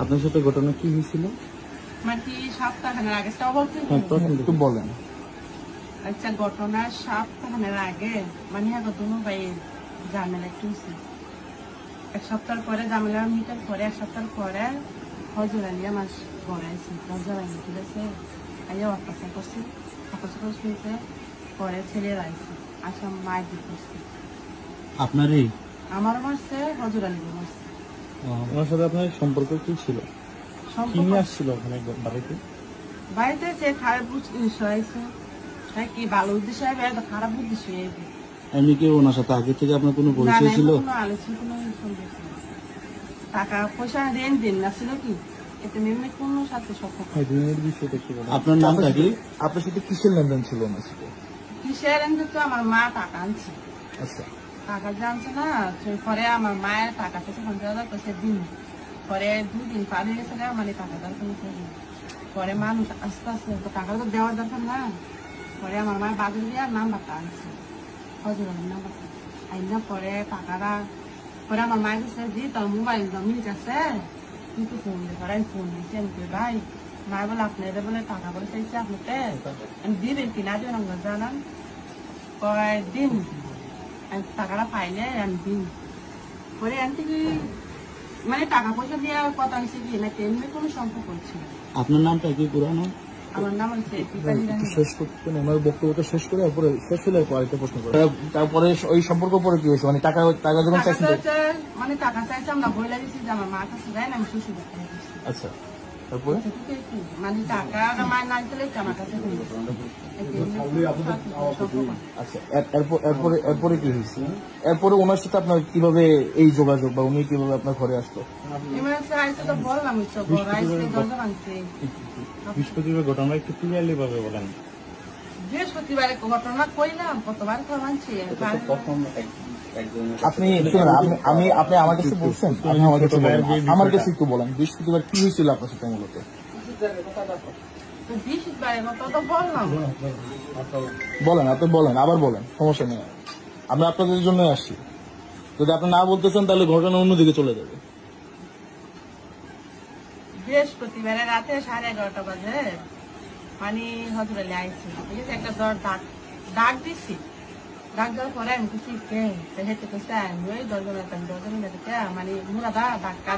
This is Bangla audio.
আপনার সাথে ঘটনা কি হয়েছিল? মানে সপ্তাহখানের আগে একটু বলেন। আচ্ছা, ঘটনা সপ্তাহখানের আগে মানে দুনো ভাই ঝামেলা একটু হয়েছে। এক সপ্তাহ পরে ঝামেলা মিটার পরে এক সপ্তাহ পরে হজর আলী আমার ঘরে আইসি। হজর আলী ঠিক আছে, আইয়া অত্যাচার করছে, অত্যাচার শুনছে। পরে ছেলেরা আইসি, আসা মায়ের দিক করছে। আপনারই? আমারও মারছে, হজর আলী মারছে। ওনার সাথে আপনার সম্পর্ক কি ছিল? কি নিয়ে আসছিল ওখানে বাড়িতে? বাড়িতে সে খারাপ হয়েছে, কি ভালো উদ্দেশ্য হবে, খারাপ উদ্দেশ্য। এমনি কি ওনার সাথে আগে থেকে আপনার কোনো পরিচয় ছিল? টাকা পয়সা রেন দিন না ছিল কি, এতে মেমে কোন সাথে সম্পর্ক। আপনার নামটা কি? আপনার সাথে কিসের লেনদেন ছিল ওনার সাথে? কিসের লেনদেন? তো আমার মা টাকা আনছে। আচ্ছা, টাকা জানছে না, পরে আমার মায়ের টাকা থেকে 50,000 পয়সা দিন। পরে 2 দিন পার হয়ে গেছে, মানে টাকা দরকার নেই। পরে মানুষ আস্তে আস্তে টাকা তো দেওয়ার দরকার না। পরে আমার মায়ের বাজার দিয়ে নাম্বারটা আনছে, হজরের নাম্বারটা আইনা। পরে টাকাটা পরে আমার মায়ের কাছে দি, তোর মোবাইল মিনিট আছে কিন্তু ফোন দিয়ে পরে আমি ফোন দিয়েছি। আমি ভাই মায়ের বলে আপনাদের বলে টাকা বলে চাইছে, আপনাকে আমি দিবেন কিনা দেবেন আমরা জানান। কয়েকদিন আমি টাকাটা পাইলে আমি দিন। পরে আনতে কি মানে টাকা পয়সা দিয়ে কথা হয়েছে কি না, তেমনি কোনো সম্পর্ক ছিল। আপনার নামটা কি পুরানো? আমার নাম হচ্ছে শেষ করতে ওনার বক্তব্যটা শেষ করে তারপরে শেষ হলে আরেকটা প্রশ্ন করে। তারপরে ওই সম্পর্ক পরে কি হয়েছে? মানে টাকা যখন চাইছেন, মানে টাকা চাইছে, আমরা বই লাগিয়েছি যে আমার মার কাছে যায় না, আমি শ্বশুর বাড়িতে গেছি। আচ্ছা, তারপরে মানে টাকা মায়ের না দিলে আমার কাছে আচ্ছা, এরপরে কি হয়েছে? এরপরে ওনার সাথে আপনার কিভাবে এই যোগাযোগ, বা উনি কিভাবে আপনার ঘরে আসতো? বললাম বৃহস্পতিবার ঘটনা একটু ক্লিয়ারলি ভাবে বলেন। বৃহস্পতিবারে ঘটনা কইলাম, কতবার খাওয়াচ্ছি। আপনি আপনি আমার কাছে বলছেন, আমার কাছে একটু বলেন বৃহস্পতিবার কি হয়েছিল আপনার সাথে মূলত? বলেন, আপনি বলেন, আবার বলেন, সমস্যা নেই। আমরা আপনাদের জন্য আসছি। যদি আপনি না বলতেছেন তাহলে ঘটনা অন্যদিকে চলে যাবে। বৃহস্পতিবারে রাতে 11:30 বাজে মানে হজর আলী আইসি, ঠিক আছে। একটা ডাক দিচ্ছি, ডাক দেওয়ার পরে আমি কিছু হেঁটে করছে, আমি ওই 10 জন মানে মুরাদা ডাক্কা